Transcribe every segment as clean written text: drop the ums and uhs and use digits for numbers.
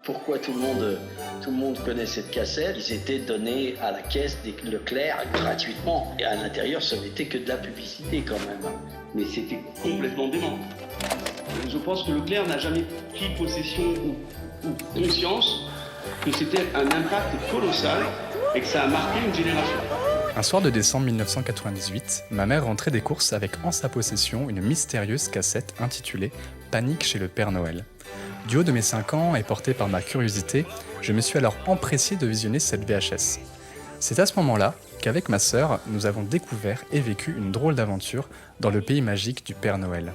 pourquoi tout le monde connaît cette cassette. Ils étaient donnés à la caisse des Leclerc gratuitement. Et à l'intérieur, ce n'était que de la publicité quand même. Mais c'était complètement dément. Je pense que Leclerc n'a jamais pris possession ou conscience que c'était un impact colossal et que ça a marqué une génération. Un soir de décembre 1998, ma mère rentrait des courses avec en sa possession une mystérieuse cassette intitulée « Panique chez le Père Noël ». Du haut de mes 5 ans et porté par ma curiosité, je me suis alors empressé de visionner cette VHS. C'est à ce moment-là qu'avec ma sœur, nous avons découvert et vécu une drôle d'aventure dans le pays magique du Père Noël.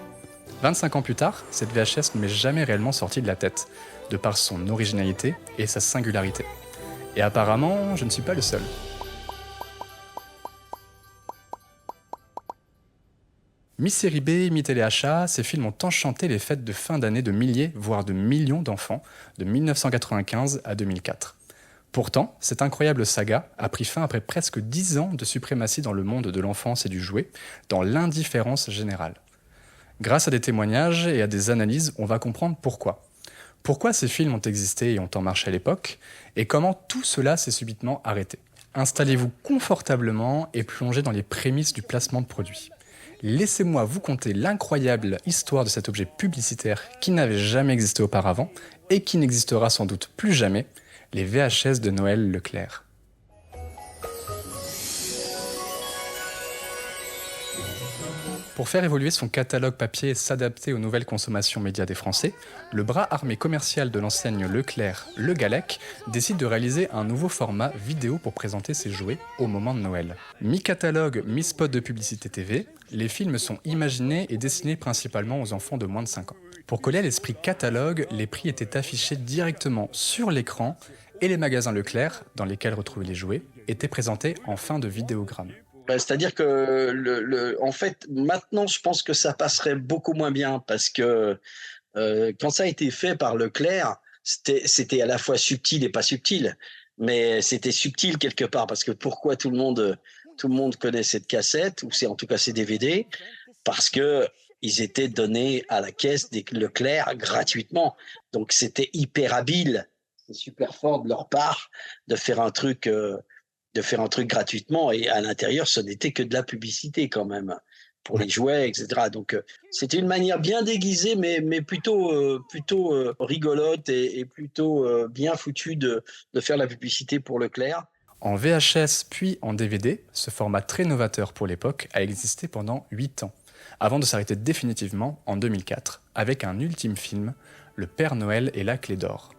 25 ans plus tard, cette VHS ne m'est jamais réellement sortie de la tête, de par son originalité et sa singularité. Et apparemment, je ne suis pas le seul. Mi-série B, mi-téléachat, ces films ont enchanté les fêtes de fin d'année de milliers, voire de millions d'enfants, de 1995 à 2004. Pourtant, cette incroyable saga a pris fin après presque 10 ans de suprématie dans le monde de l'enfance et du jouet, dans l'indifférence générale. Grâce à des témoignages et à des analyses, on va comprendre pourquoi. Pourquoi ces films ont existé et ont tant marché à l'époque, et comment tout cela s'est subitement arrêté. Installez-vous confortablement et plongez dans les prémices du placement de produits. Laissez-moi vous conter l'incroyable histoire de cet objet publicitaire qui n'avait jamais existé auparavant et qui n'existera sans doute plus jamais, les VHS de Noël Leclerc. Pour faire évoluer son catalogue papier et s'adapter aux nouvelles consommations médias des Français, le bras armé commercial de l'enseigne Leclerc, Le Gallec, décide de réaliser un nouveau format vidéo pour présenter ses jouets au moment de Noël. Mi-catalogue, mi-spot de publicité TV, les films sont imaginés et destinés principalement aux enfants de moins de 5 ans. Pour coller à l'esprit catalogue, les prix étaient affichés directement sur l'écran et les magasins Leclerc, dans lesquels retrouver les jouets, étaient présentés en fin de vidéogramme. C'est-à-dire que, en fait, maintenant, je pense que ça passerait beaucoup moins bien parce que quand ça a été fait par Leclerc, c'était à la fois subtil et pas subtil, mais c'était subtil quelque part parce que pourquoi tout le monde connaît cette cassette ou c'est en tout cas ces DVD parce que ils étaient donnés à la caisse des Leclerc gratuitement. Donc c'était hyper habile, c'est super fort de leur part de faire un truc gratuitement et à l'intérieur, ce n'était que de la publicité quand même pour les jouets, etc. Donc c'était une manière bien déguisée, mais plutôt rigolote et plutôt bien foutue de faire la publicité pour Leclerc. En VHS puis en DVD, ce format très novateur pour l'époque a existé pendant 8 ans, avant de s'arrêter définitivement en 2004, avec un ultime film, Le Père Noël et la Clé d'Or.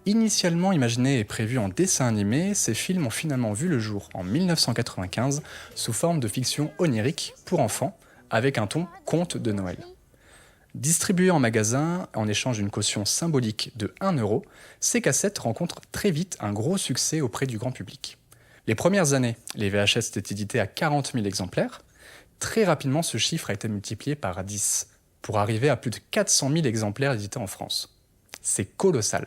Initialement imaginés et prévus en dessin animé, ces films ont finalement vu le jour en 1995 sous forme de fiction onirique pour enfants, avec un ton conte de Noël. Distribués en magasin en échange d'une caution symbolique de 1 euro, ces cassettes rencontrent très vite un gros succès auprès du grand public. Les premières années, les VHS étaient édités à 40 000 exemplaires. Très rapidement, ce chiffre a été multiplié par 10, pour arriver à plus de 400 000 exemplaires édités en France. C'est colossal.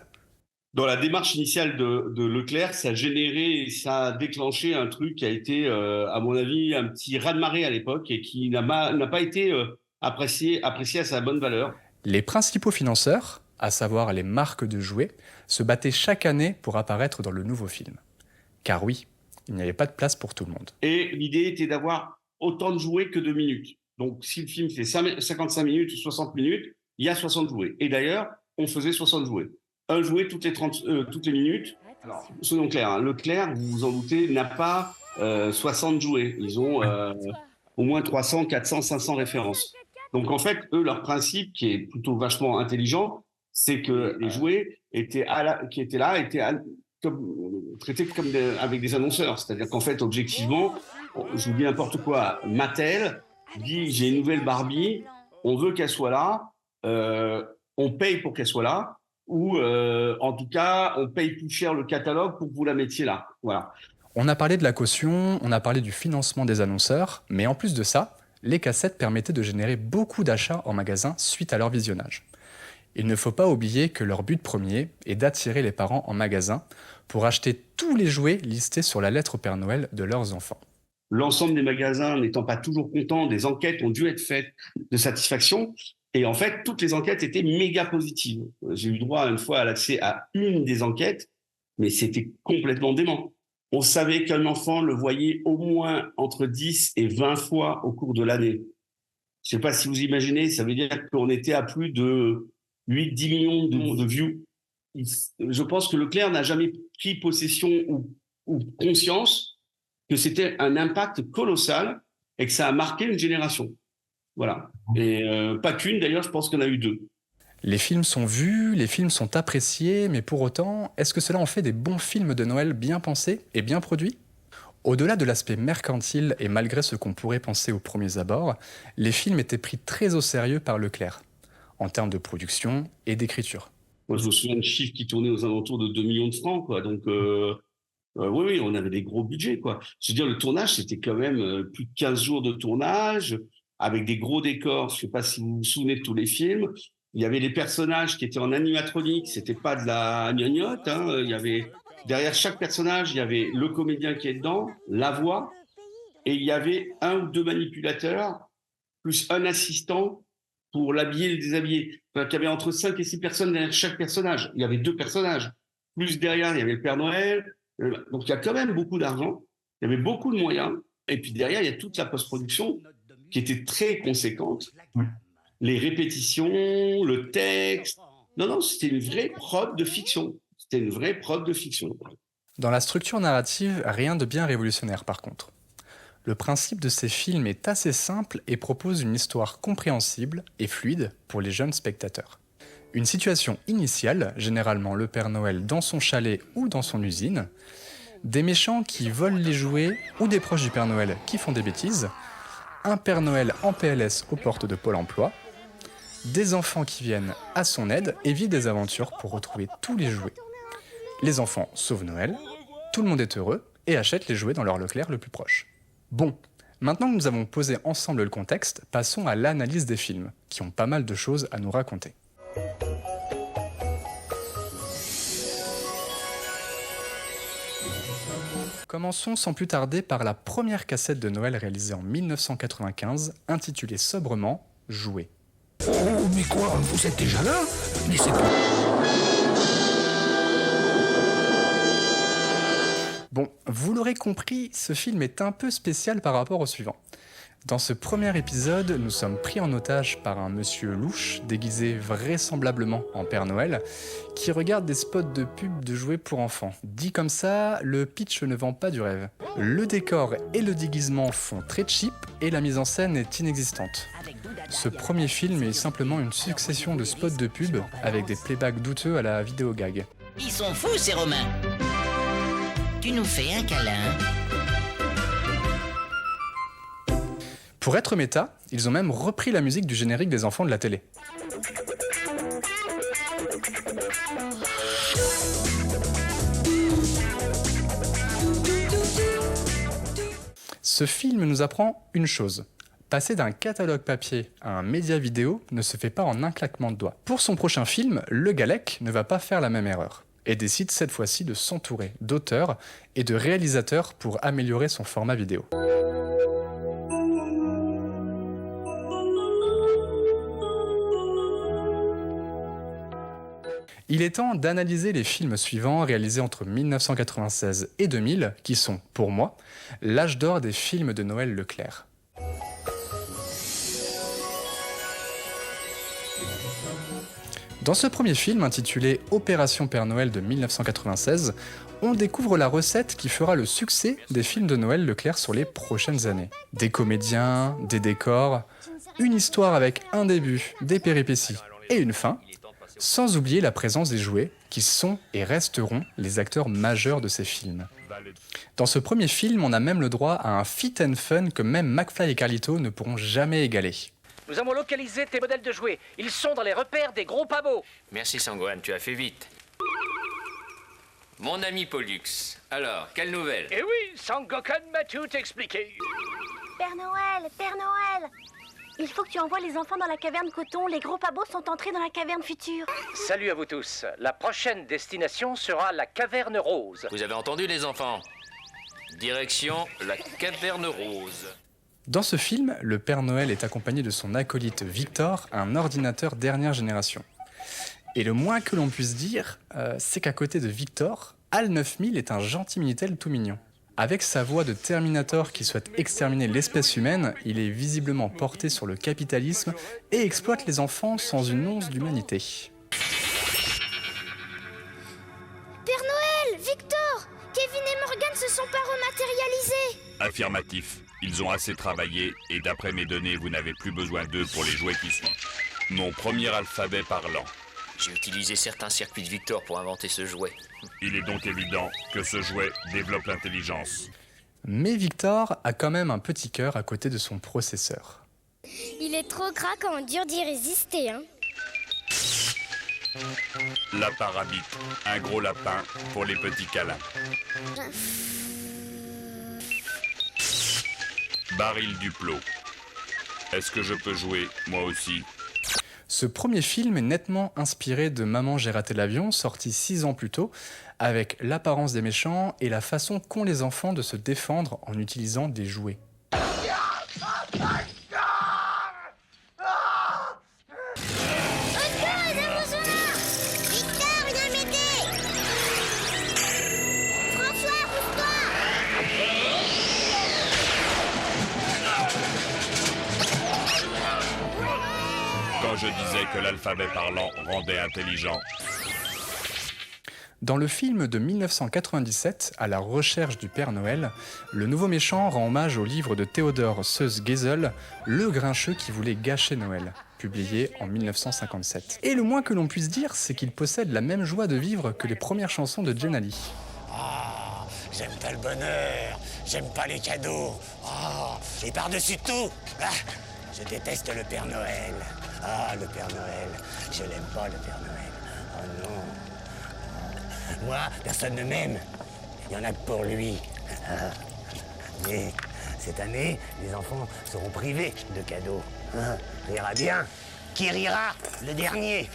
Dans la démarche initiale de Leclerc, ça a généré et ça a déclenché un truc qui a été, à mon avis, un petit raz-de-marée à l'époque et qui n'a pas été apprécié à sa bonne valeur. Les principaux financeurs, à savoir les marques de jouets, se battaient chaque année pour apparaître dans le nouveau film. Car oui, il n'y avait pas de place pour tout le monde. Et l'idée était d'avoir autant de jouets que de minutes. Donc si le film fait 55 minutes ou 60 minutes, il y a 60 jouets. Et d'ailleurs, on faisait 60 jouets. Un jouet toutes les minutes. Alors, soyons clairs, hein, Leclerc, vous vous en doutez, n'a pas 60 jouets. Ils ont au moins 300, 400, 500 références. Donc en fait, eux, leur principe, qui est plutôt vachement intelligent, c'est que les jouets étaient traités avec des annonceurs. C'est-à-dire qu'en fait, objectivement, je vous dis n'importe quoi, Mattel dit j'ai une nouvelle Barbie, on veut qu'elle soit là, on paye pour qu'elle soit là, ou en tout cas, on paye plus cher le catalogue pour que vous la mettiez là. Voilà. On a parlé de la caution, on a parlé du financement des annonceurs, mais en plus de ça, les cassettes permettaient de générer beaucoup d'achats en magasin suite à leur visionnage. Il ne faut pas oublier que leur but premier est d'attirer les parents en magasin pour acheter tous les jouets listés sur la lettre au Père Noël de leurs enfants. L'ensemble des magasins n'étant pas toujours contents, des enquêtes ont dû être faites de satisfaction. Et en fait, toutes les enquêtes étaient méga positives. J'ai eu droit une fois à l'accès à une des enquêtes, mais c'était complètement dément. On savait qu'un enfant le voyait au moins entre 10 et 20 fois au cours de l'année. Je ne sais pas si vous imaginez, ça veut dire qu'on était à plus de 8-10 millions de views. Je pense que Leclerc n'a jamais pris possession ou conscience que c'était un impact colossal et que ça a marqué une génération. Voilà. Et pas qu'une, d'ailleurs, je pense qu'on a eu 2. Les films sont vus, les films sont appréciés, mais pour autant, est-ce que cela en fait des bons films de Noël bien pensés et bien produits ? Au-delà de l'aspect mercantile et malgré ce qu'on pourrait penser aux premiers abords, les films étaient pris très au sérieux par Leclerc, en termes de production et d'écriture. Moi, je me souviens de chiffres qui tournaient aux alentours de 2 millions de francs, quoi. Donc, oui, on avait des gros budgets, quoi. Je veux dire, le tournage, c'était quand même plus de 15 jours de tournage, avec des gros décors. Je ne sais pas si vous vous souvenez de tous les films. Il y avait les personnages qui étaient en animatronique, c'était pas de la gnognotte, hein. Il y avait, derrière chaque personnage, il y avait le comédien qui est dedans, la voix, et il y avait 1 ou 2 manipulateurs, plus un assistant pour l'habiller et le déshabiller. Enfin, il y avait entre 5 et 6 personnes derrière chaque personnage. Il y avait 2 personnages. Plus derrière, il y avait le Père Noël. Donc, il y a quand même beaucoup d'argent. Il y avait beaucoup de moyens. Et puis derrière, il y a toute la post-production qui était très conséquente. Les répétitions, le texte. Non, c'était une vraie prod de fiction. C'était une vraie prod de fiction. Dans la structure narrative, rien de bien révolutionnaire par contre. Le principe de ces films est assez simple et propose une histoire compréhensible et fluide pour les jeunes spectateurs. Une situation initiale, généralement le Père Noël dans son chalet ou dans son usine, des méchants qui volent les jouets ou des proches du Père Noël qui font des bêtises, un Père Noël en PLS aux portes de Pôle emploi, des enfants qui viennent à son aide et vivent des aventures pour retrouver tous les jouets. Les enfants sauvent Noël, tout le monde est heureux et achète les jouets dans leur Leclerc le plus proche. Bon, maintenant que nous avons posé ensemble le contexte, passons à l'analyse des films, qui ont pas mal de choses à nous raconter. Commençons sans plus tarder par la première cassette de Noël réalisée en 1995, intitulée sobrement « Jouets ». Oh, mais quoi, vous êtes déjà là? Mais c'est pas... Bon, vous l'aurez compris, ce film est un peu spécial par rapport au suivant. Dans ce premier épisode, nous sommes pris en otage par un monsieur louche, déguisé vraisemblablement en Père Noël, qui regarde des spots de pub de jouets pour enfants. Dit comme ça, le pitch ne vend pas du rêve. Le décor et le déguisement font très cheap et la mise en scène est inexistante. Ce premier film est simplement une succession de spots de pub avec des playbacks douteux à la vidéo gag. Ils sont fous ces Romains. Tu nous fais un câlin? Pour être méta, ils ont même repris la musique du générique des enfants de la télé. Ce film nous apprend une chose. Passer d'un catalogue papier à un média vidéo ne se fait pas en un claquement de doigts. Pour son prochain film, Le Gallec ne va pas faire la même erreur et décide cette fois-ci de s'entourer d'auteurs et de réalisateurs pour améliorer son format vidéo. Il est temps d'analyser les films suivants réalisés entre 1996 et 2000, qui sont, pour moi, l'âge d'or des films de Noël Leclerc. Dans ce premier film, intitulé Opération Père Noël de 1996, on découvre la recette qui fera le succès des films de Noël Leclerc sur les prochaines années. Des comédiens, des décors, une histoire avec un début, des péripéties et une fin, sans oublier la présence des jouets, qui sont et resteront les acteurs majeurs de ces films. Dans ce premier film, on a même le droit à un fit and fun que même McFly et Carlito ne pourront jamais égaler. Nous avons localisé tes modèles de jouets. Ils sont dans les repères des gros pavots. Merci Sangwan, tu as fait vite. Mon ami Pollux, alors, quelle nouvelle? Eh oui, Sangokan m'a tout expliqué. Père Noël, il faut que tu envoies les enfants dans la caverne coton. Les gros pavots sont entrés dans la caverne future. Salut à vous tous. La prochaine destination sera la caverne rose. Vous avez entendu les enfants? Direction la caverne rose. Dans ce film, le Père Noël est accompagné de son acolyte Victor, un ordinateur dernière génération. Et le moins que l'on puisse dire, c'est qu'à côté de Victor, HAL 9000 est un gentil Minitel tout mignon. Avec sa voix de Terminator qui souhaite exterminer l'espèce humaine, il est visiblement porté sur le capitalisme et exploite les enfants sans une once d'humanité. Père Noël, Victor, Kevin et Morgan se sont pas rematérialisés. Affirmatif. Ils ont assez travaillé et d'après mes données, vous n'avez plus besoin d'eux pour les jouets qui suivent. Mon premier alphabet parlant. J'ai utilisé certains circuits de Victor pour inventer ce jouet. Il est donc évident que ce jouet développe l'intelligence. Mais Victor a quand même un petit cœur à côté de son processeur. Il est trop gras quand on dure d'y résister, hein. Lapin rabbit, un gros lapin pour les petits câlins. Baril Duplo. Est-ce que je peux jouer, moi aussi? Ce premier film est nettement inspiré de Maman j'ai raté l'avion, sorti 6 ans plus tôt, avec l'apparence des méchants et la façon qu'ont les enfants de se défendre en utilisant des jouets. Quand je disais que l'alphabet parlant rendait intelligent. Dans le film de 1997, À la recherche du Père Noël, le nouveau méchant rend hommage au livre de Theodor Seuss-Geisel, Le grincheux qui voulait gâcher Noël, publié en 1957. Et le moins que l'on puisse dire, c'est qu'il possède la même joie de vivre que les premières chansons de Gennady. Ah, j'aime pas le bonheur, j'aime pas les cadeaux. Ah, et par-dessus tout, je déteste le Père Noël. Ah, le Père Noël, je l'aime pas le Père Noël. Oh non. Moi, personne ne m'aime. Il y en a que pour lui. Mais cette année, les enfants seront privés de cadeaux. Rira bien. Qui rira? Le dernier.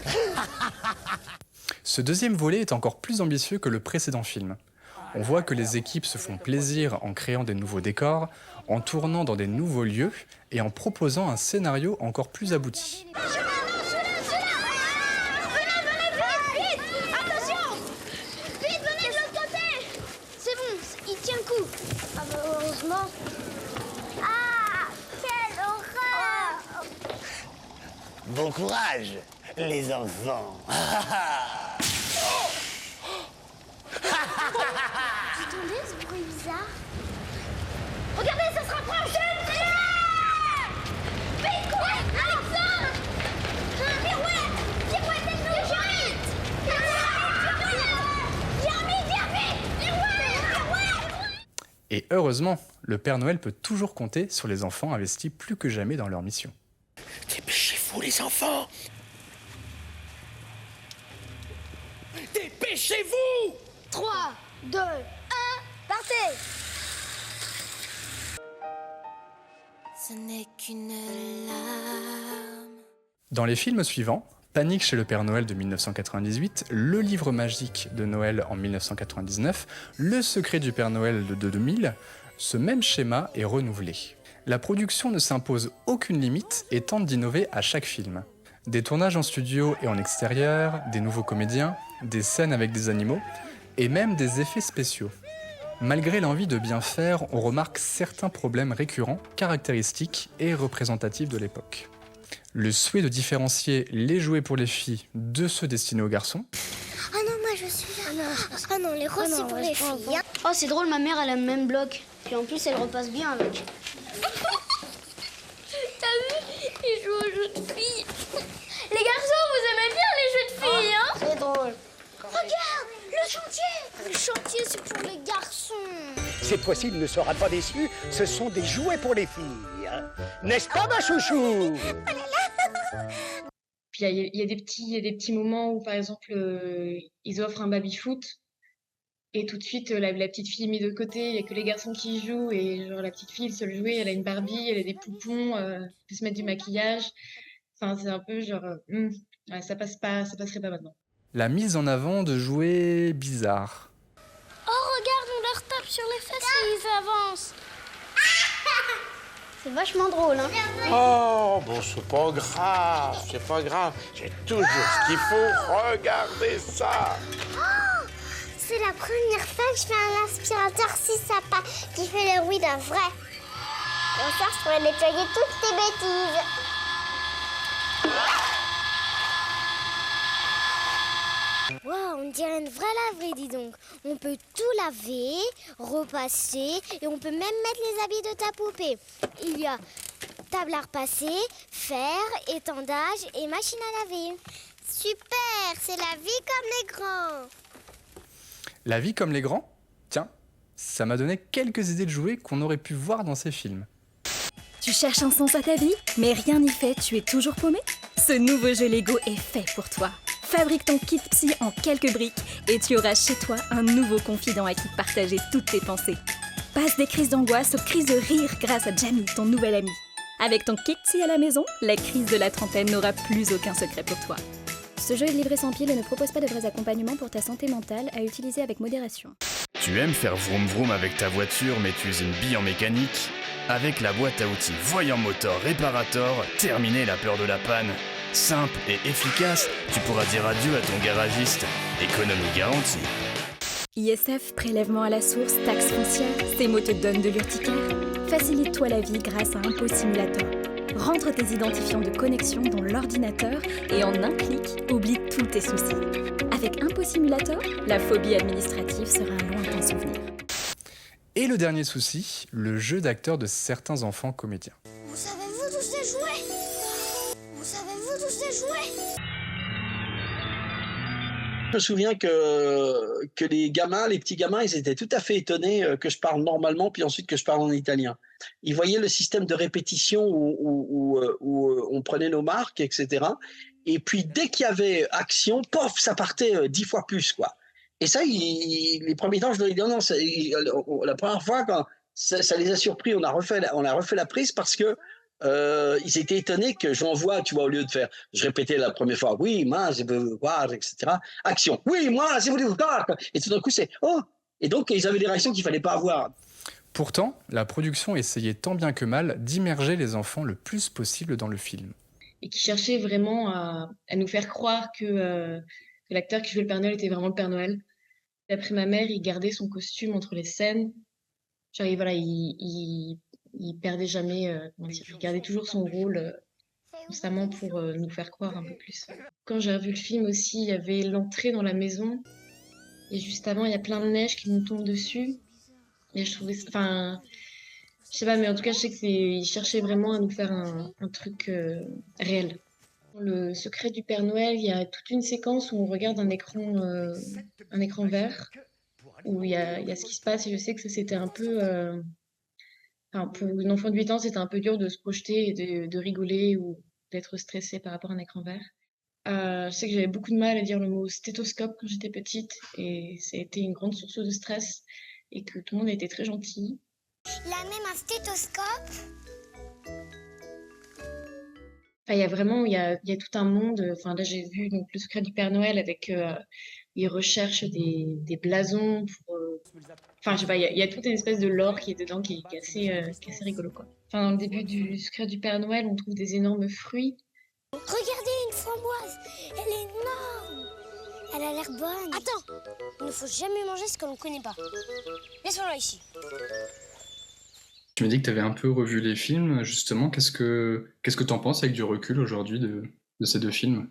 Ce deuxième volet est encore plus ambitieux que le précédent film. On voit que les équipes se font plaisir en créant des nouveaux décors, en tournant dans des nouveaux lieux et en proposant un scénario encore plus abouti. Bon courage, les enfants. Attendez, ce bruit bizarre. Regardez, ça se rapproche. Vite, courez, Alexandre. Pirouette, aide-nous. Et heureusement, le Père Noël peut toujours compter sur les enfants investis plus que jamais dans leur mission. Dépêchez-vous, les enfants. Dépêchez-vous. 3, 2, 1, partez. Ce n'est qu'une larme. Dans les films suivants, Panique chez le Père Noël de 1998, Le livre magique de Noël en 1999, Le secret du Père Noël de 2000, ce même schéma est renouvelé. La production ne s'impose aucune limite et tente d'innover à chaque film. Des tournages en studio et en extérieur, des nouveaux comédiens, des scènes avec des animaux, et même des effets spéciaux. Malgré l'envie de bien faire, on remarque certains problèmes récurrents, caractéristiques et représentatifs de l'époque. Le souhait de différencier les jouets pour les filles de ceux destinés aux garçons. Ah non, moi je suis là. Ah non, les roses c'est pour les filles. Hein. Oh, c'est drôle, ma mère elle a le même bloc. Puis en plus, elle repasse bien avec. T'as vu? Ils jouent aux jeux de filles. Les garçons, vous aimez bien les jeux de filles, hein? C'est drôle. Regarde, le chantier. Le chantier, c'est pour les garçons. Cette fois-ci, il ne sera pas déçu. Ce sont des jouets pour les filles. N'est-ce pas, ma chouchou? Puis il y a des petits moments où, par exemple, ils offrent un baby-foot. Et tout de suite, la petite fille est mise de côté, il n'y a que les garçons qui y jouent. Et genre, la petite fille, elle se jouer, elle a une Barbie, elle a des poupons, elle peut se mettre du maquillage. Enfin, c'est un peu genre, ouais, ça passerait pas maintenant. La mise en avant de jouets bizarres. Oh, regarde, on leur tape sur les fesses et ils avancent. C'est vachement drôle, hein. Oh, bon, c'est pas grave. J'ai toujours ce qu'il faut. Regardez ça. Oh, c'est la première fois que je fais un aspirateur si sympa qui fait le bruit d'un vrai. Comme ça, je pourrais nettoyer toutes tes bêtises. Wow, on dirait une vraie laverie, dis donc. On peut tout laver, repasser et on peut même mettre les habits de ta poupée. Il y a table à repasser, fer, étendage et machine à laver. Super, c'est la vie comme les grands. La vie comme les grands? Tiens, ça m'a donné quelques idées de jouets qu'on aurait pu voir dans ces films. Tu cherches un sens à ta vie, mais rien n'y fait, tu es toujours paumé? Ce nouveau jeu Lego est fait pour toi. Fabrique ton kit psy en quelques briques et tu auras chez toi un nouveau confident à qui partager toutes tes pensées. Passe des crises d'angoisse aux crises de rire grâce à Jamie, ton nouvel ami. Avec ton kit psy à la maison, la crise de la trentaine n'aura plus aucun secret pour toi. Ce jeu est livré sans pile et ne propose pas de vrais accompagnements pour ta santé mentale à utiliser avec modération. Tu aimes faire vroom vroom avec ta voiture mais tu es une bille en mécanique? Avec la boîte à outils Voyant Motor Réparator, terminez la peur de la panne. Simple et efficace, tu pourras dire adieu à ton garagiste. Économie garantie. ISF, prélèvement à la source, taxe foncière, ces mots te donnent de l'urticaire. Facilite-toi la vie grâce à Impôt Simulator. Rentre tes identifiants de connexion dans l'ordinateur et en un clic, oublie tous tes soucis. Avec Impôt Simulator, la phobie administrative sera un lointain souvenir. Et le dernier souci, le jeu d'acteur de certains enfants comédiens. Vous savez-vous tous les jouets? Vous savez-vous tous les jouets? Je me souviens que les petits gamins, ils étaient tout à fait étonnés que je parle normalement, puis ensuite que je parle en italien. Ils voyaient le système de répétition où on prenait nos marques, etc. Et puis, dès qu'il y avait action, pof, ça partait 10 fois plus, quoi. Et ça, les premiers temps, je leur ai dit non, la première fois, quand ça les a surpris, on a refait la prise parce que ils étaient étonnés que j'envoie, tu vois, au lieu de faire, je répétais la première fois, oui, moi, je veux voir, etc. Action, oui, moi, je veux voir. Et tout d'un coup, c'est, oh. Et donc, ils avaient des réactions qu'il fallait pas avoir. Pourtant, la production essayait tant bien que mal d'immerger les enfants le plus possible dans le film. Et qui cherchait vraiment à nous faire croire que l'acteur qui jouait le Père Noël était vraiment le Père Noël. D'après ma mère, il gardait son costume entre les scènes. Genre, voilà, il perdait jamais, il gardait toujours son rôle constamment pour nous faire croire un peu plus. Quand j'ai revu le film aussi, il y avait l'entrée dans la maison. Et juste avant, il y a plein de neige qui nous tombe dessus. Et je trouvais, enfin, je sais pas, mais en tout cas, je sais qu'il cherchait vraiment à nous faire un truc réel. Le secret du Père Noël, il y a toute une séquence où on regarde un écran vert, où il y a ce qui se passe. Et je sais que ça, c'était un peu... pour une enfant de 8 ans, c'était un peu dur de se projeter et de rigoler ou d'être stressé par rapport à un écran vert. Je sais que j'avais beaucoup de mal à dire le mot stéthoscope quand j'étais petite et ça a été une grande source de stress et que tout le monde était très gentil. Il a même un stéthoscope. Enfin, il y a tout un monde. Enfin, là, j'ai vu donc, le secret du Père Noël avec ils recherchent des blasons pour... Enfin, je sais pas, il y a toute une espèce de lore qui est dedans qui est assez rigolo, quoi. Enfin, dans le début du secret du Père Noël, on trouve des énormes fruits. Regardez, une framboise. Elle est énorme. Elle a l'air bonne. Attends, il ne faut jamais manger ce que l'on ne connaît pas. Laissons-la ici. Tu m'as dit que tu avais un peu revu les films, justement. Qu'est-ce que tu en penses avec du recul aujourd'hui de ces deux films?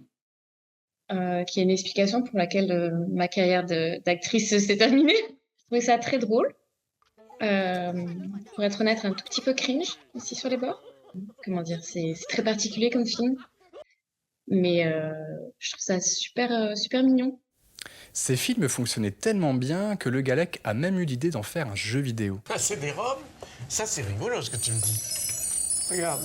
Qu'il y a une explication pour laquelle ma carrière d'actrice s'est terminée. Je trouvais ça très drôle. Pour être honnête, un tout petit peu cringe aussi sur les bords. Comment dire, c'est très particulier comme film. Mais je trouve ça super mignon. Ces films fonctionnaient tellement bien que le Gallec a même eu l'idée d'en faire un jeu vidéo. Ah, c'est des robes? Ça, c'est rigolo ce que tu me dis. Regarde.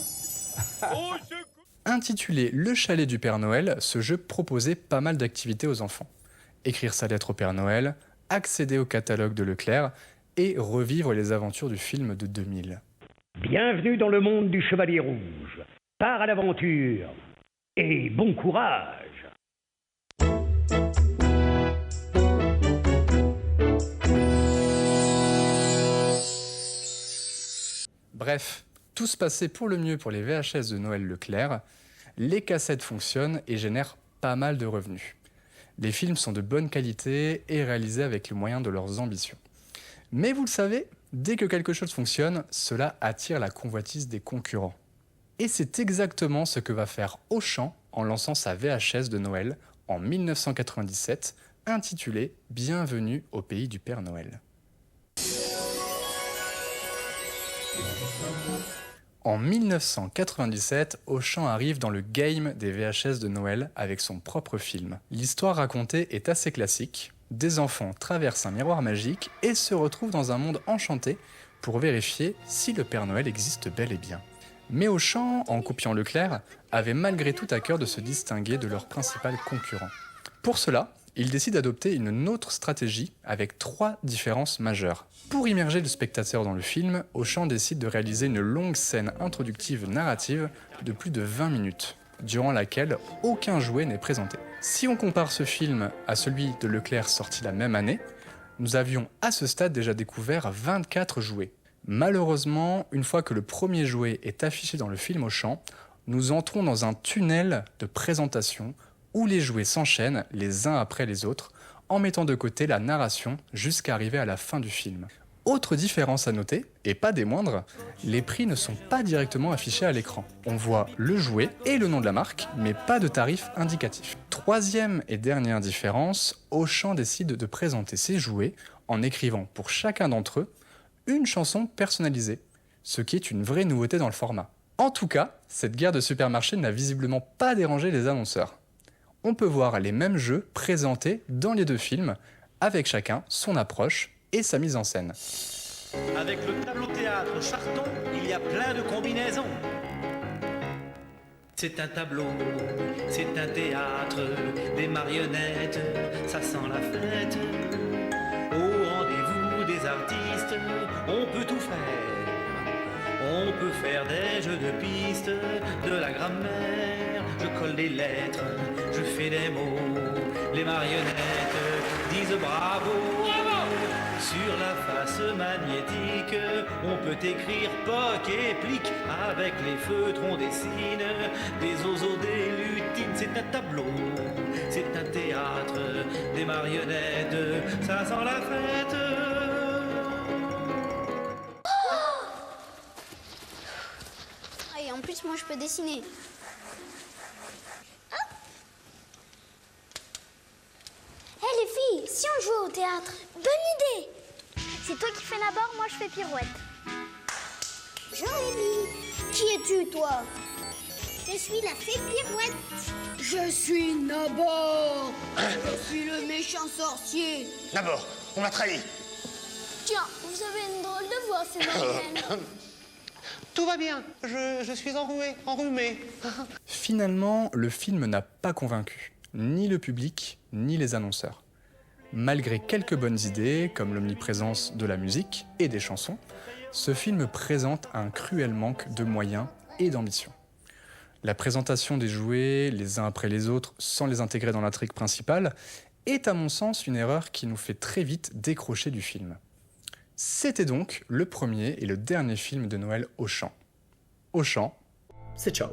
Intitulé Le Chalet du Père Noël, ce jeu proposait pas mal d'activités aux enfants. Écrire sa lettre au Père Noël, accéder au catalogue de Leclerc et revivre les aventures du film de 2000. Bienvenue dans le monde du Chevalier Rouge. Pars à l'aventure et bon courage. Bref, Tout se passait pour le mieux pour les VHS de Noël Leclerc, les cassettes fonctionnent et génèrent pas mal de revenus. Les films sont de bonne qualité et réalisés avec les moyens de leurs ambitions. Mais vous le savez, dès que quelque chose fonctionne, cela attire la convoitise des concurrents. Et c'est exactement ce que va faire Auchan en lançant sa VHS de Noël en 1997, intitulée « Bienvenue au pays du Père Noël ». En 1997, Auchan arrive dans le game des VHS de Noël avec son propre film. L'histoire racontée est assez classique. Des enfants traversent un miroir magique et se retrouvent dans un monde enchanté pour vérifier si le Père Noël existe bel et bien. Mais Auchan, en copiant Leclerc, avait malgré tout à cœur de se distinguer de leurs principal concurrent. Pour cela, il décide d'adopter une autre stratégie avec 3 différences majeures. Pour immerger le spectateur dans le film, Auchan décide de réaliser une longue scène introductive narrative de plus de 20 minutes, durant laquelle aucun jouet n'est présenté. Si on compare ce film à celui de Leclerc sorti la même année, nous avions à ce stade déjà découvert 24 jouets. Malheureusement, une fois que le premier jouet est affiché dans le film Auchan, nous entrons dans un tunnel de présentation où les jouets s'enchaînent les uns après les autres, en mettant de côté la narration jusqu'à arriver à la fin du film. Autre différence à noter, et pas des moindres, les prix ne sont pas directement affichés à l'écran. On voit le jouet et le nom de la marque, mais pas de tarif indicatif. Troisième et dernière différence, Auchan décide de présenter ses jouets en écrivant pour chacun d'entre eux une chanson personnalisée, ce qui est une vraie nouveauté dans le format. En tout cas, cette guerre de supermarché n'a visiblement pas dérangé les annonceurs. On peut voir les mêmes jeux présentés dans les 2 films, avec chacun son approche et sa mise en scène. Avec le tableau théâtre Charton, il y a plein de combinaisons. C'est un tableau, c'est un théâtre, des marionnettes, ça sent la fête. Au rendez-vous des artistes, on peut tout faire. On peut faire des jeux de pistes, de la grammaire. Je colle des lettres, je fais des mots. Les marionnettes disent bravo. Sur la face magnétique, on peut écrire POC et plic. Avec les feutres, on dessine des oiseaux, des lutines. C'est un tableau, c'est un théâtre, des marionnettes, ça sent la fête. Et en plus, moi, je peux dessiner. Hé les filles, si on jouait au théâtre? Bonne idée! C'est toi qui fais la barre, moi je fais pirouette. Jérémy, qui es-tu, toi? Je suis la fée pirouette. Je suis Nabor. Je suis le méchant sorcier. D'abord, on m'a trahi. Tiens, vous avez une drôle de voix, Phénomène. Tout va bien, je suis enrhumé. Finalement, le film n'a pas convaincu, ni le public, ni les annonceurs. Malgré quelques bonnes idées, comme l'omniprésence de la musique et des chansons, ce film présente un cruel manque de moyens et d'ambition. La présentation des jouets, les uns après les autres, sans les intégrer dans l'intrigue principale, est à mon sens une erreur qui nous fait très vite décrocher du film. C'était donc le premier et le dernier film de Noël Auchan. Auchan, c'est ciao.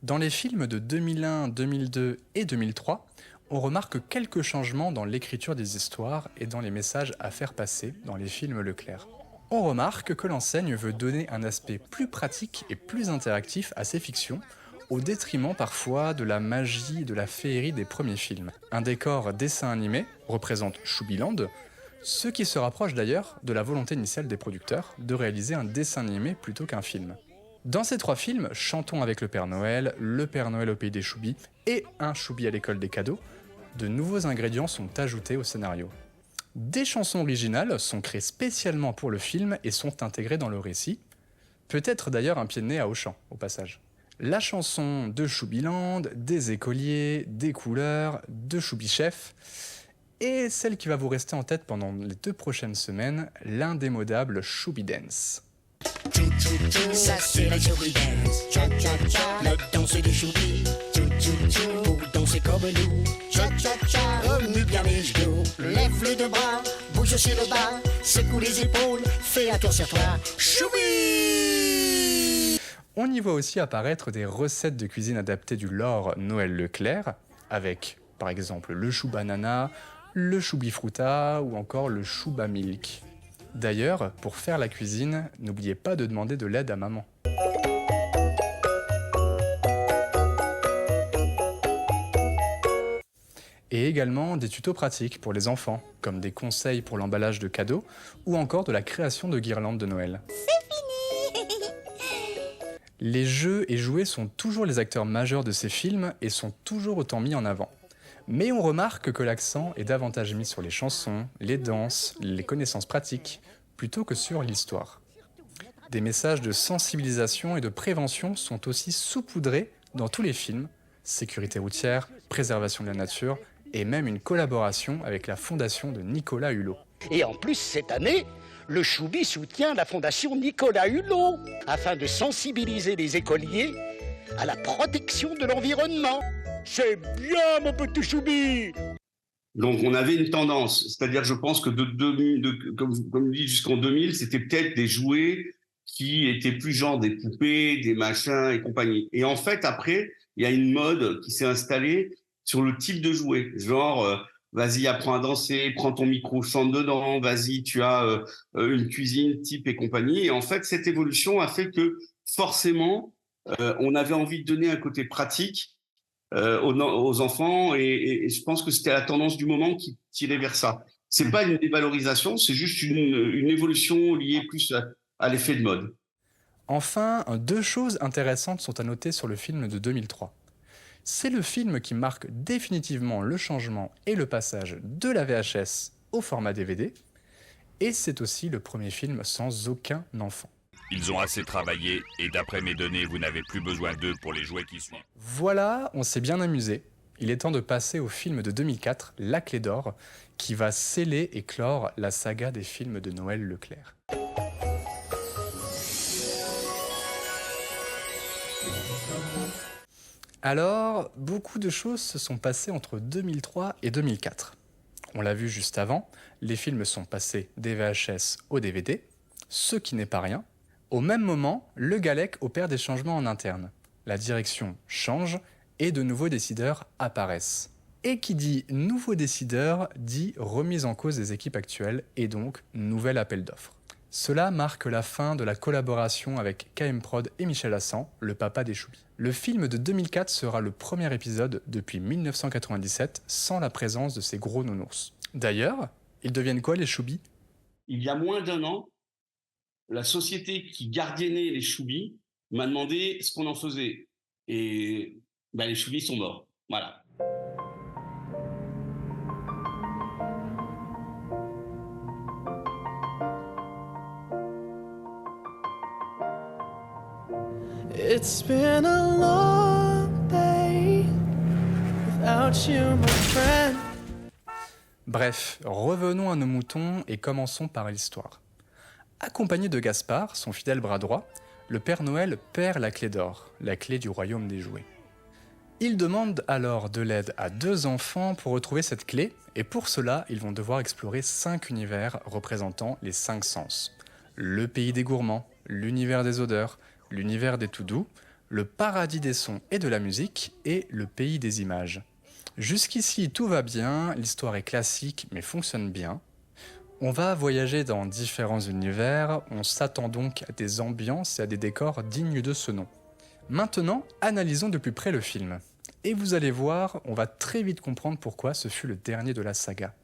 Dans les films de 2001, 2002 et 2003, on remarque quelques changements dans l'écriture des histoires et dans les messages à faire passer dans les films Leclerc. On remarque que l'enseigne veut donner un aspect plus pratique et plus interactif à ses fictions, au détriment parfois de la magie et de la féerie des premiers films. Un décor dessin animé représente Choubiland, ce qui se rapproche d'ailleurs de la volonté initiale des producteurs de réaliser un dessin animé plutôt qu'un film. Dans ces 3 films, Chantons avec le Père Noël au pays des Choubis et Un Choubi à l'école des cadeaux, de nouveaux ingrédients sont ajoutés au scénario. Des chansons originales sont créées spécialement pour le film et sont intégrées dans le récit, peut-être d'ailleurs un pied de nez à Auchan, au passage. La chanson de Choubiland, des écoliers, des couleurs, de Choubi-chef, et celle qui va vous rester en tête pendant les 2 prochaines semaines, l'indémodable Choubi-dance. Ça c'est la Choubi Dance. Cha cha cha, la danse des choubis. Chou chou chou, pour danser comme nous. Cha cha cha, remue bien les genoux. Lève les 2 bras. bouge sur le bas, secoue les épaules, fais un tour sur toi. Choubi! On y voit aussi apparaître des recettes de cuisine adaptées du lore Noël Leclerc, avec par exemple le chou banana, le chou bifruta ou encore le chou milk. D'ailleurs, pour faire la cuisine, n'oubliez pas de demander de l'aide à maman. Et également des tutos pratiques pour les enfants, comme des conseils pour l'emballage de cadeaux ou encore de la création de guirlandes de Noël. Les jeux et jouets sont toujours les acteurs majeurs de ces films et sont toujours autant mis en avant. Mais on remarque que l'accent est davantage mis sur les chansons, les danses, les connaissances pratiques, plutôt que sur l'histoire. Des messages de sensibilisation et de prévention sont aussi saupoudrés dans tous les films, sécurité routière, préservation de la nature, et même une collaboration avec la fondation de Nicolas Hulot. Et en plus, cette année, le Choubi soutient la fondation Nicolas Hulot afin de sensibiliser les écoliers à la protection de l'environnement. C'est bien, mon petit Choubi! Donc, on avait une tendance, c'est-à-dire, je pense que comme je dis, jusqu'en 2000, c'était peut-être des jouets qui étaient plus genre des poupées, des machins et compagnie. Et en fait, après, il y a une mode qui s'est installée sur le type de jouet. Genre, vas-y, apprends à danser, prends ton micro, chante dedans, vas-y, tu as une cuisine type et compagnie. Et en fait, cette évolution a fait que, forcément, on avait envie de donner un côté pratique aux enfants et je pense que c'était la tendance du moment qui tirait vers ça. C'est pas une dévalorisation, c'est juste une évolution liée plus à l'effet de mode. Enfin, deux choses intéressantes sont à noter sur le film de 2003. C'est le film qui marque définitivement le changement et le passage de la VHS au format DVD, et c'est aussi le premier film sans aucun enfant. Ils ont assez travaillé et d'après mes données, vous n'avez plus besoin d'eux pour les jouets qui suivent. Voilà, on s'est bien amusé. Il est temps de passer au film de 2004, La Clé d'Or, qui va sceller et clore la saga des films de Noël Leclerc. Alors, beaucoup de choses se sont passées entre 2003 et 2004. On l'a vu juste avant, les films sont passés des VHS au DVD, ce qui n'est pas rien. Au même moment, le GALEC opère des changements en interne. La direction change et de nouveaux décideurs apparaissent. Et qui dit nouveaux décideurs dit remise en cause des équipes actuelles et donc nouvel appel d'offres. Cela marque la fin de la collaboration avec KM Prod et Michel Hassan, le papa des Choubis. Le film de 2004 sera le premier épisode depuis 1997 sans la présence de ces gros nounours. D'ailleurs, ils deviennent quoi les Choubis ? Il y a moins d'un an, la société qui gardiennait les Choubis m'a demandé ce qu'on en faisait. Et les Choubis sont morts. Voilà. It's been a long day without you, my friend. Bref, revenons à nos moutons et commençons par l'histoire. Accompagné de Gaspard, son fidèle bras droit, le Père Noël perd la clé d'or, la clé du royaume des jouets. Il demande alors de l'aide à deux enfants pour retrouver cette clé, et pour cela, ils vont devoir explorer 5 univers représentant les 5 sens. Le pays des gourmands, l'univers des odeurs, l'univers des tout doux, le paradis des sons et de la musique, et le pays des images. Jusqu'ici, tout va bien, l'histoire est classique mais fonctionne bien. On va voyager dans différents univers, on s'attend donc à des ambiances et à des décors dignes de ce nom. Maintenant, analysons de plus près le film. Et vous allez voir, on va très vite comprendre pourquoi ce fut le dernier de la saga.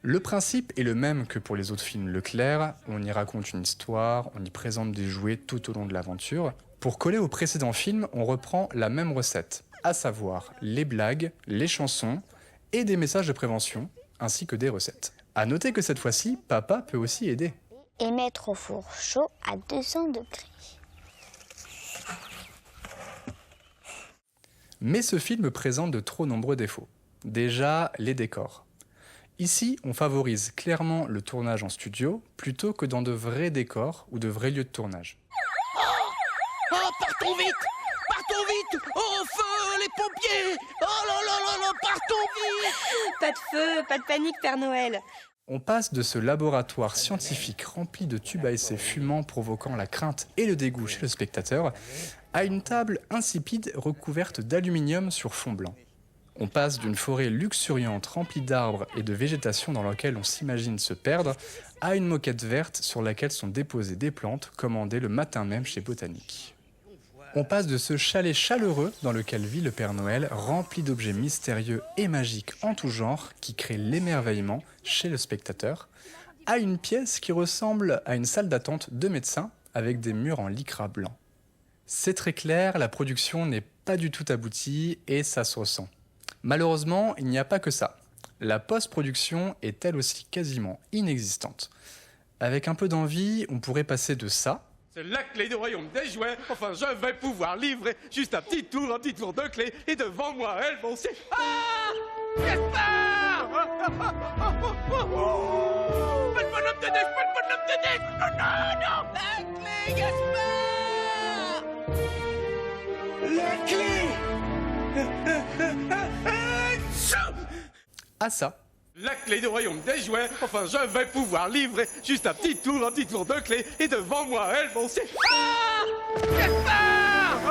Le principe est le même que pour les autres films Leclerc, on y raconte une histoire, on y présente des jouets tout au long de l'aventure. Pour coller au précédent film, on reprend la même recette, à savoir les blagues, les chansons et des messages de prévention, ainsi que des recettes. À noter que cette fois-ci, papa peut aussi aider. Et mettre au four chaud à 200 degrés. Mais ce film présente de trop nombreux défauts. Déjà, les décors. Ici, on favorise clairement le tournage en studio plutôt que dans de vrais décors ou de vrais lieux de tournage. Oh, partons vite! Partons vite! Au feu, les pompiers! Oh là là là là, partons vite! Pas de feu, pas de panique, Père Noël. On passe de ce laboratoire scientifique rempli de tubes à essai fumants provoquant la crainte et le dégoût chez le spectateur, à une table insipide recouverte d'aluminium sur fond blanc. On passe d'une forêt luxuriante remplie d'arbres et de végétation dans laquelle on s'imagine se perdre, à une moquette verte sur laquelle sont déposées des plantes commandées le matin même chez Botanique. On passe de ce chalet chaleureux dans lequel vit le Père Noël, rempli d'objets mystérieux et magiques en tout genre qui créent l'émerveillement chez le spectateur, à une pièce qui ressemble à une salle d'attente de médecins avec des murs en lycra blanc. C'est très clair, la production n'est pas du tout aboutie et ça se ressent. Malheureusement, il n'y a pas que ça. La post-production est elle aussi quasiment inexistante. Avec un peu d'envie, on pourrait passer de ça. C'est la clé du royaume des jouets. Enfin, je vais pouvoir livrer juste un petit tour de clé. Et devant moi, elles vont s'y... Ah! Gaspard! Pas de bonhomme de neige, pas de bonhomme de neige! Non, non, non! La clé, Gaspard! La clé! À ça. La clé du royaume des jouets. Enfin, je vais pouvoir livrer juste un petit tour de clé. Et devant moi, elles vont s'y... Ah! Gaspard!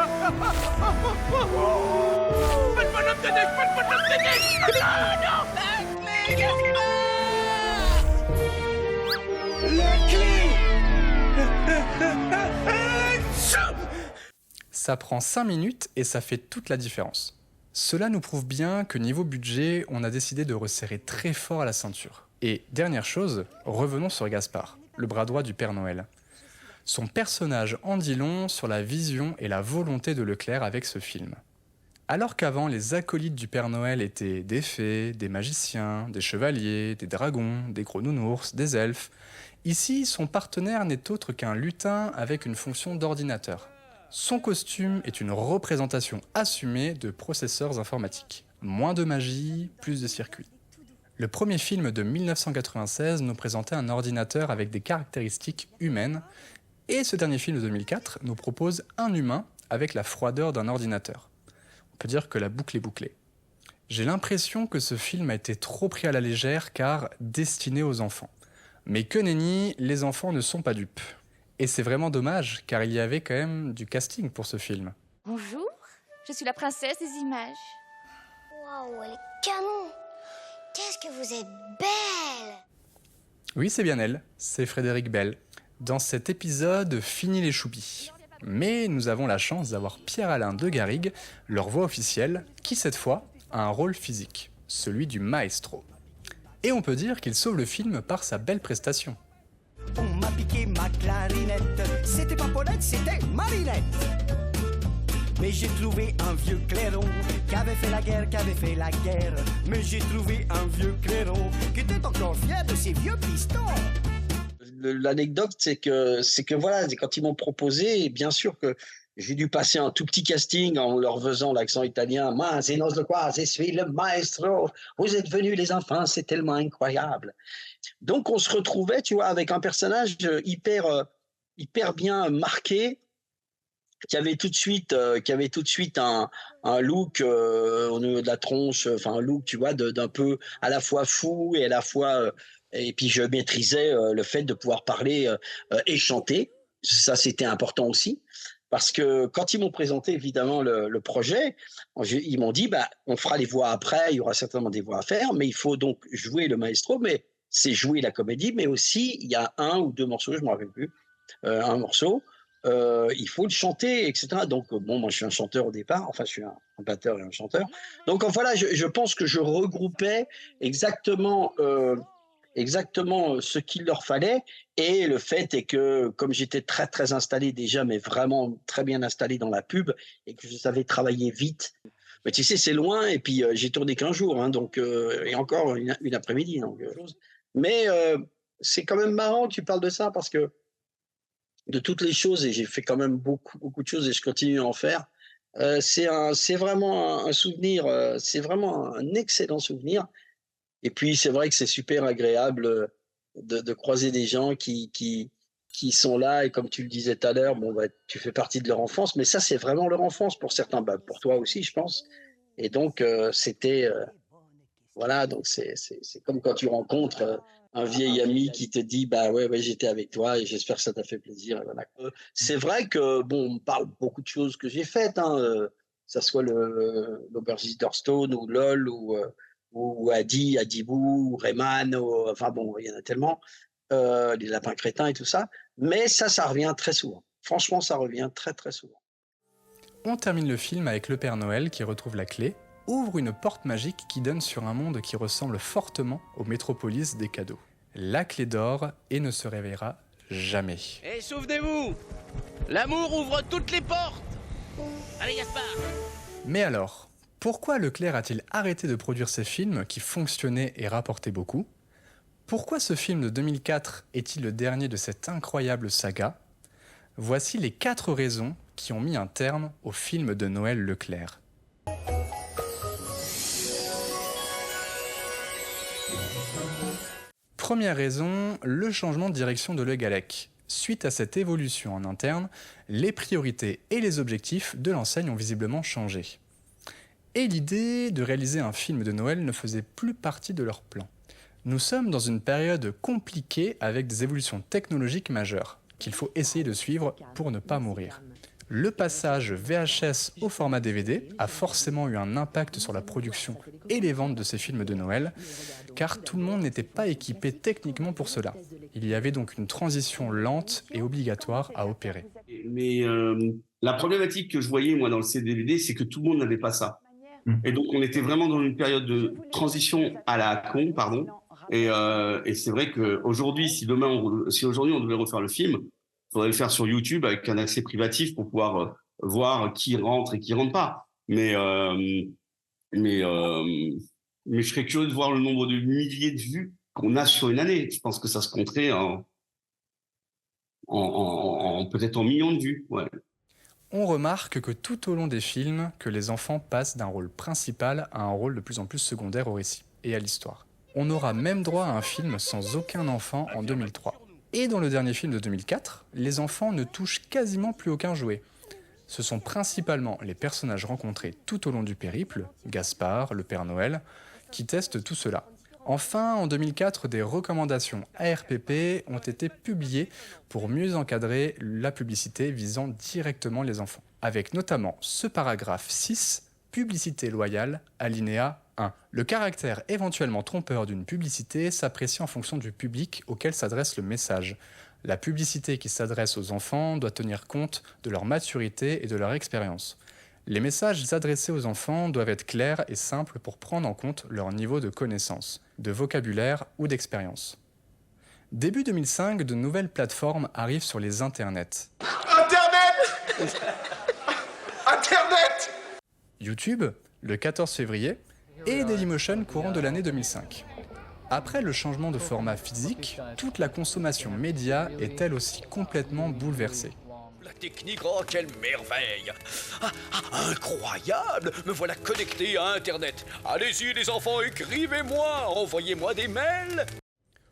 Pas de bonhomme de neige, pas de bonhomme de neige! Non, non! La clé, Gaspard! La clé! Ça prend 5 minutes et ça fait toute la différence. Cela nous prouve bien que niveau budget, on a décidé de resserrer très fort à la ceinture. Et dernière chose, revenons sur Gaspard, le bras droit du Père Noël. Son personnage en dit long sur la vision et la volonté de Leclerc avec ce film. Alors qu'avant, les acolytes du Père Noël étaient des fées, des magiciens, des chevaliers, des dragons, des gros nounours, des elfes, ici, son partenaire n'est autre qu'un lutin avec une fonction d'ordinateur. Son costume est une représentation assumée de processeurs informatiques. Moins de magie, plus de circuits. Le premier film de 1996 nous présentait un ordinateur avec des caractéristiques humaines, et ce dernier film de 2004 nous propose un humain avec la froideur d'un ordinateur. On peut dire que la boucle est bouclée. J'ai l'impression que ce film a été trop pris à la légère car destiné aux enfants. Mais que nenni, les enfants ne sont pas dupes. Et c'est vraiment dommage, car il y avait quand même du casting pour ce film. Bonjour, je suis la princesse des images. Waouh, elle est canon! Qu'est-ce que vous êtes belle! Oui, c'est bien elle, c'est Frédéric Bell. Dans cet épisode, fini les choupis. Mais nous avons la chance d'avoir Pierre-Alain de Garrigue, leur voix officielle, qui cette fois a un rôle physique, celui du maestro. Et on peut dire qu'il sauve le film par sa belle prestation. On m'a piqué ma clarinette. C'était pas Paulette, c'était Marinette. Mais j'ai trouvé un vieux clairon qui avait fait la guerre. Mais j'ai trouvé un vieux clairon qui était encore fier de ses vieux pistons. L'anecdote, c'est que voilà, quand ils m'ont proposé, bien sûr que j'ai dû passer un tout petit casting en leur faisant l'accent italien. Moi, c'est Nos le quoi, je suis le maestro. Vous êtes venus, les enfants, c'est tellement incroyable. Donc, on se retrouvait, tu vois, avec un personnage hyper bien marqué, qui avait tout de suite un look au niveau de la tronche, enfin un look, tu vois, d'un peu à la fois fou et à la fois et puis je maîtrisais le fait de pouvoir parler et chanter. Ça, c'était important aussi. Parce que quand ils m'ont présenté évidemment le projet, ils m'ont dit on fera les voix après, il y aura certainement des voix à faire, mais il faut donc jouer le maestro, mais c'est jouer la comédie, mais aussi il y a 1 ou 2 morceaux, je ne me rappelle plus, un morceau, il faut le chanter, etc. Donc bon, moi je suis un chanteur au départ, enfin je suis un batteur et un chanteur. Donc voilà, je pense que je regroupais exactement ce qu'il leur fallait. Et le fait est que, comme j'étais très, très installé déjà, mais vraiment très bien installé dans la pub, et que je savais travailler vite, mais tu sais, c'est loin, et puis j'ai tourné qu'un jour, hein, donc, et encore une après-midi. Donc, mais c'est quand même marrant que tu parles de ça, parce que de toutes les choses, et j'ai fait quand même beaucoup, beaucoup de choses, et je continue à en faire, c'est vraiment un souvenir, c'est vraiment un excellent souvenir. Et puis, c'est vrai que c'est super agréable de croiser des gens qui sont là. Et comme tu le disais tout à l'heure, tu fais partie de leur enfance. Mais ça, c'est vraiment leur enfance pour certains. Pour toi aussi, je pense. Et donc, c'était... voilà, donc c'est comme quand tu rencontres un vieil ami qui te dit bah ouais, j'étais avec toi et j'espère que ça t'a fait plaisir. Et voilà. C'est vrai que bon, on parle beaucoup de choses que j'ai faites, hein, que ça soit l'Aubergiste d'Hearthstone ou LOL ou Adi, Adibou, ou Rayman, enfin bon, il y en a tellement, les lapins crétins et tout ça. Mais ça revient très souvent. Franchement, ça revient très très souvent. On termine le film avec le Père Noël qui retrouve la clé, ouvre une porte magique qui donne sur un monde qui ressemble fortement aux métropolis des cadeaux. La clé d'or et ne se réveillera jamais. Et souvenez-vous, l'amour ouvre toutes les portes. Allez Gaspard. Mais alors, pourquoi Leclerc a-t-il arrêté de produire ces films qui fonctionnaient et rapportaient beaucoup ? Pourquoi ce film de 2004 est-il le dernier de cette incroyable saga ? Voici les 4 raisons qui ont mis un terme au film de Noël Leclerc. Première raison, le changement de direction de Le Gallec. Suite à cette évolution en interne, les priorités et les objectifs de l'enseigne ont visiblement changé. Et l'idée de réaliser un film de Noël ne faisait plus partie de leur plan. Nous sommes dans une période compliquée avec des évolutions technologiques majeures qu'il faut essayer de suivre pour ne pas mourir. Le passage VHS au format DVD a forcément eu un impact sur la production et les ventes de ces films de Noël, car tout le monde n'était pas équipé techniquement pour cela. Il y avait donc une transition lente et obligatoire à opérer. Mais la problématique que je voyais moi dans le CD-DVD, c'est que tout le monde n'avait pas ça. Et donc on était vraiment dans une période de transition à la con, pardon. Et c'est vrai qu'aujourd'hui, si aujourd'hui on devait refaire le film, il faudrait le faire sur YouTube avec un accès privatif pour pouvoir voir qui rentre et qui rentre pas. Mais je serais curieux de voir le nombre de milliers de vues qu'on a sur une année. Je pense que ça se compterait peut-être en millions de vues. Ouais. On remarque que tout au long des films, que les enfants passent d'un rôle principal à un rôle de plus en plus secondaire au récit et à l'histoire. On aura même droit à un film sans aucun enfant en 2003. Et dans le dernier film de 2004, les enfants ne touchent quasiment plus aucun jouet. Ce sont principalement les personnages rencontrés tout au long du périple, Gaspard, le Père Noël, qui testent tout cela. Enfin, en 2004, des recommandations ARPP ont été publiées pour mieux encadrer la publicité visant directement les enfants, avec notamment ce paragraphe 6, publicité loyale, alinéa 1. Le caractère éventuellement trompeur d'une publicité s'apprécie en fonction du public auquel s'adresse le message. La publicité qui s'adresse aux enfants doit tenir compte de leur maturité et de leur expérience. Les messages adressés aux enfants doivent être clairs et simples pour prendre en compte leur niveau de connaissance, de vocabulaire ou d'expérience. Début 2005, de nouvelles plateformes arrivent sur les internets. Internet Internet YouTube, le 14 février, et Dailymotion courant de l'année 2005. Après le changement de format physique, toute la consommation média est elle aussi complètement bouleversée. La technique, oh quelle merveille! Incroyable! Me voilà connecté à Internet. Allez-y les enfants, écrivez-moi, envoyez-moi des mails!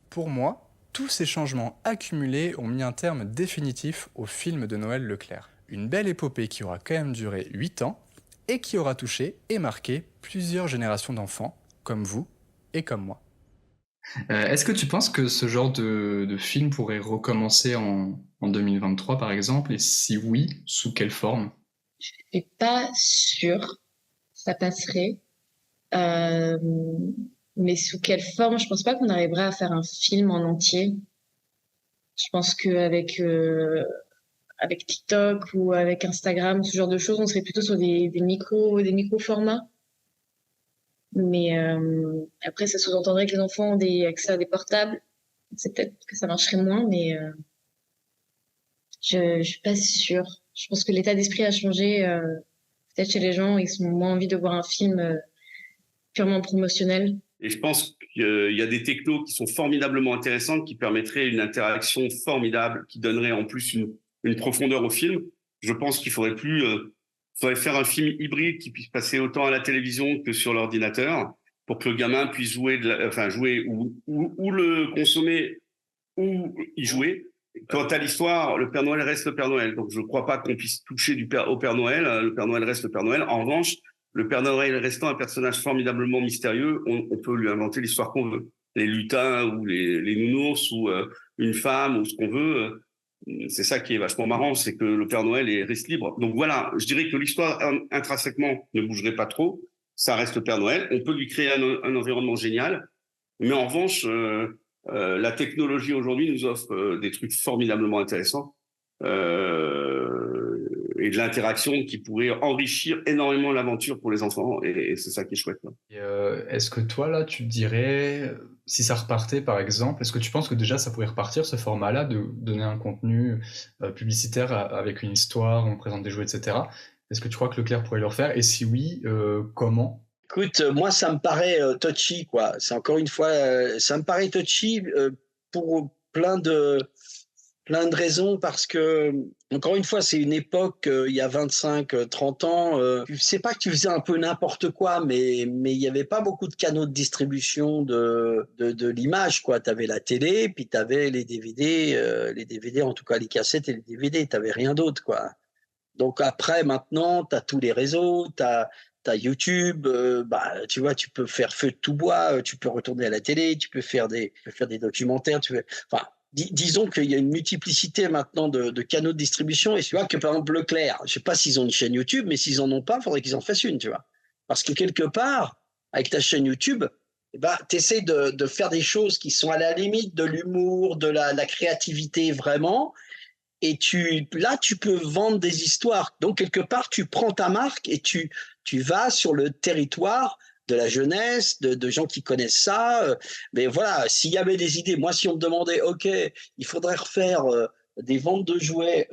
Pour moi, tous ces changements accumulés ont mis un terme définitif au film de Noël Leclerc. Une belle épopée qui aura quand même duré 8 ans et qui aura touché et marqué plusieurs générations d'enfants, comme vous et comme moi. Est-ce que tu penses que ce genre de film pourrait recommencer en 2023 par exemple, et si oui, sous quelle forme? Je suis pas sûre, ça passerait. Mais sous quelle forme? Je pense pas qu'on arriverait à faire un film en entier. Je pense qu'avec avec TikTok ou avec Instagram, ce genre de choses, on serait plutôt sur des micro-formats. Mais après, ça sous-entendrait que les enfants ont accès à des portables. C'est peut-être que ça marcherait moins, mais je suis pas sûre. Je pense que l'état d'esprit a changé. Peut-être chez les gens, ils ont moins envie de voir un film purement promotionnel. Et je pense qu'il y a des technos qui sont formidablement intéressantes, qui permettraient une interaction formidable, qui donnerait en plus une profondeur au film. Je pense qu'il faudrait faire un film hybride qui puisse passer autant à la télévision que sur l'ordinateur, pour que le gamin puisse jouer ou le consommer ou y jouer. Quant à l'histoire, le Père Noël reste le Père Noël. Donc je ne crois pas qu'on puisse toucher au Père Noël. Le Père Noël reste le Père Noël. En revanche, le Père Noël restant un personnage formidablement mystérieux, on peut lui inventer l'histoire qu'on veut. les lutins ou les nounours ou une femme ou ce qu'on veut. C'est ça qui est vachement marrant, c'est que le Père Noël reste libre. Donc voilà, je dirais que l'histoire intrinsèquement ne bougerait pas trop. Ça reste le Père Noël. On peut lui créer un environnement génial. Mais en revanche, la technologie aujourd'hui nous offre des trucs formidablement intéressants et de l'interaction qui pourrait enrichir énormément l'aventure pour les enfants. Et c'est ça qui est chouette. Et, est-ce que toi, là, tu te dirais, si ça repartait par exemple, est-ce que tu penses que déjà ça pourrait repartir ce format-là, de donner un contenu publicitaire avec une histoire, on présente des jouets, etc. Est-ce que tu crois que Leclerc pourrait le refaire? Et si oui, comment? Écoute, moi, ça me paraît touchy, quoi. C'est encore une fois, ça me paraît touchy pour plein de raisons, parce que, encore une fois, c'est une époque, il y a 25, 30 ans, c'est pas que tu faisais un peu n'importe quoi, mais il n'y avait pas beaucoup de canaux de distribution de l'image, quoi. Tu avais la télé, puis tu avais les DVD, en tout cas les cassettes et les DVD, tu n'avais rien d'autre, quoi. Donc après, maintenant, tu as tous les réseaux, tu as YouTube, tu vois, tu peux faire feu de tout bois, tu peux retourner à la télé, tu peux faire des documentaires, enfin, disons qu'il y a une multiplicité maintenant de canaux de distribution. Et tu vois que par exemple Leclerc, je sais pas s'ils ont une chaîne YouTube, mais s'ils en ont pas, il faudrait qu'ils en fassent une, tu vois. Parce que quelque part, avec ta chaîne YouTube, tu essaies de faire des choses qui sont à la limite de l'humour, de la créativité vraiment. Et là, tu peux vendre des histoires. Donc, quelque part, tu prends ta marque et tu vas sur le territoire de la jeunesse, de gens qui connaissent ça. Mais voilà, s'il y avait des idées, moi, si on me demandait, OK, il faudrait refaire des ventes de jouets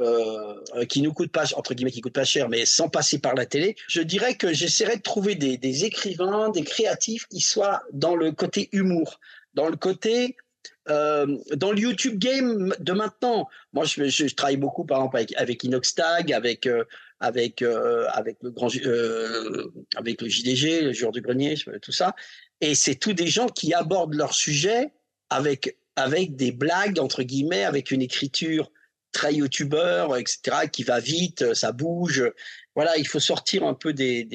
qui nous coûtent pas, entre guillemets, qui coûtent pas cher, mais sans passer par la télé, je dirais que j'essaierais de trouver des écrivains, des créatifs qui soient dans le côté humour, dans le côté... dans le YouTube game de maintenant, moi je travaille beaucoup par exemple avec Inoxtag, avec le JDG, le joueur du grenier, tout ça, et c'est tous des gens qui abordent leur sujet avec des blagues entre guillemets, avec une écriture très youtubeur, etc., qui va vite, ça bouge. Voilà, il faut sortir un peu de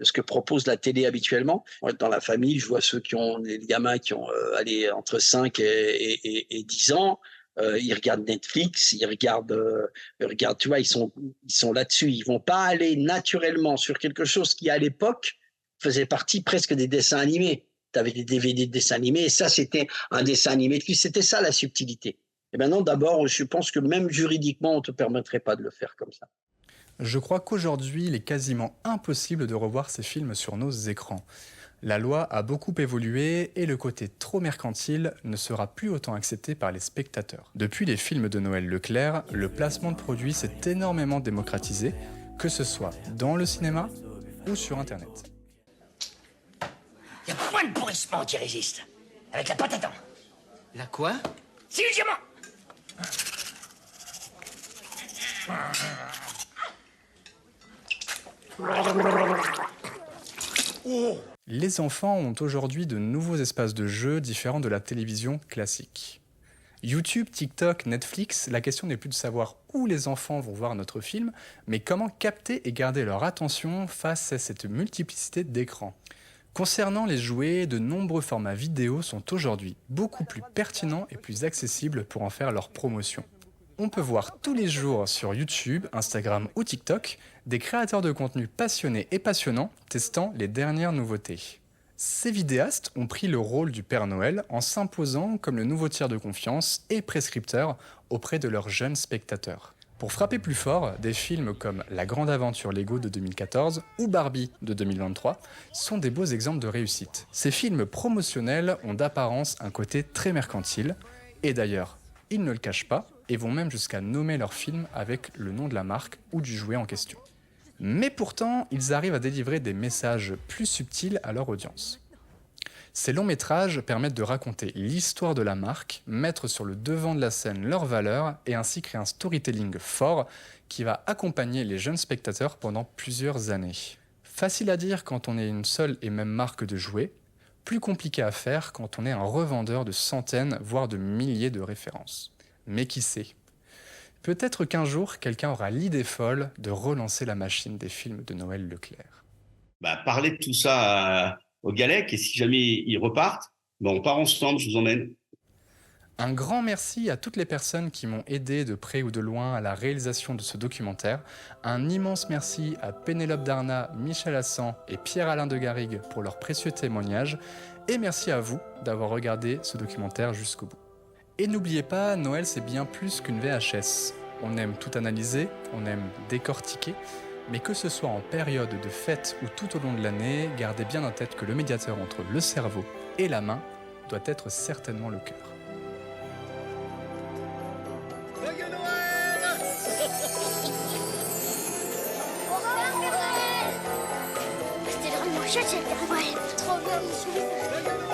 ce que propose la télé habituellement. Dans la famille, je vois ceux qui ont des gamins qui ont entre 5 et 10 ans. Ils regardent Netflix, ils regardent, tu vois, ils sont là-dessus. Ils vont pas aller naturellement sur quelque chose qui, à l'époque, faisait partie presque des dessins animés. Tu avais des DVD de dessins animés, et ça, c'était un dessin animé. C'était ça, la subtilité. Et maintenant, d'abord, je pense que même juridiquement, on ne te permettrait pas de le faire comme ça. Je crois qu'aujourd'hui, il est quasiment impossible de revoir ces films sur nos écrans. La loi a beaucoup évolué et le côté trop mercantile ne sera plus autant accepté par les spectateurs. Depuis les films de Noël Leclerc, le placement de produits s'est énormément démocratisé, que ce soit dans le cinéma ou sur Internet. Il y a point de pourrissement qui résiste. Avec la pâte à dents. La quoi? C'est le diamant. Les enfants ont aujourd'hui de nouveaux espaces de jeu différents de la télévision classique. YouTube, TikTok, Netflix, la question n'est plus de savoir où les enfants vont voir notre film, mais comment capter et garder leur attention face à cette multiplicité d'écrans. Concernant les jouets, de nombreux formats vidéo sont aujourd'hui beaucoup plus pertinents et plus accessibles pour en faire leur promotion. On peut voir tous les jours sur YouTube, Instagram ou TikTok des créateurs de contenu passionnés et passionnants testant les dernières nouveautés. Ces vidéastes ont pris le rôle du Père Noël en s'imposant comme le nouveau tiers de confiance et prescripteur auprès de leurs jeunes spectateurs. Pour frapper plus fort, des films comme La Grande Aventure Lego de 2014 ou Barbie de 2023 sont des beaux exemples de réussite. Ces films promotionnels ont d'apparence un côté très mercantile, et d'ailleurs, ils ne le cachent pas, et vont même jusqu'à nommer leur film avec le nom de la marque ou du jouet en question. Mais pourtant, ils arrivent à délivrer des messages plus subtils à leur audience. Ces longs métrages permettent de raconter l'histoire de la marque, mettre sur le devant de la scène leurs valeurs et ainsi créer un storytelling fort qui va accompagner les jeunes spectateurs pendant plusieurs années. Facile à dire quand on est une seule et même marque de jouets, plus compliqué à faire quand on est un revendeur de centaines, voire de milliers de références. Mais qui sait? Peut-être qu'un jour, quelqu'un aura l'idée folle de relancer la machine des films de Noël Leclerc. Parler de tout ça aux Galec, et si jamais ils repartent, Ben, on part ensemble, je vous emmène. Un grand merci à toutes les personnes qui m'ont aidé de près ou de loin à la réalisation de ce documentaire. Un immense merci à Pénélope Darna, Michel Hassan et Pierre-Alain de Garrigue pour leurs précieux témoignages. Et merci à vous d'avoir regardé ce documentaire jusqu'au bout. Et n'oubliez pas, Noël c'est bien plus qu'une VHS. On aime tout analyser, on aime décortiquer, mais que ce soit en période de fête ou tout au long de l'année, gardez bien en tête que le médiateur entre le cerveau et la main doit être certainement le cœur. C'était vraiment chouette, Père Noël. Trop bien, monsieur.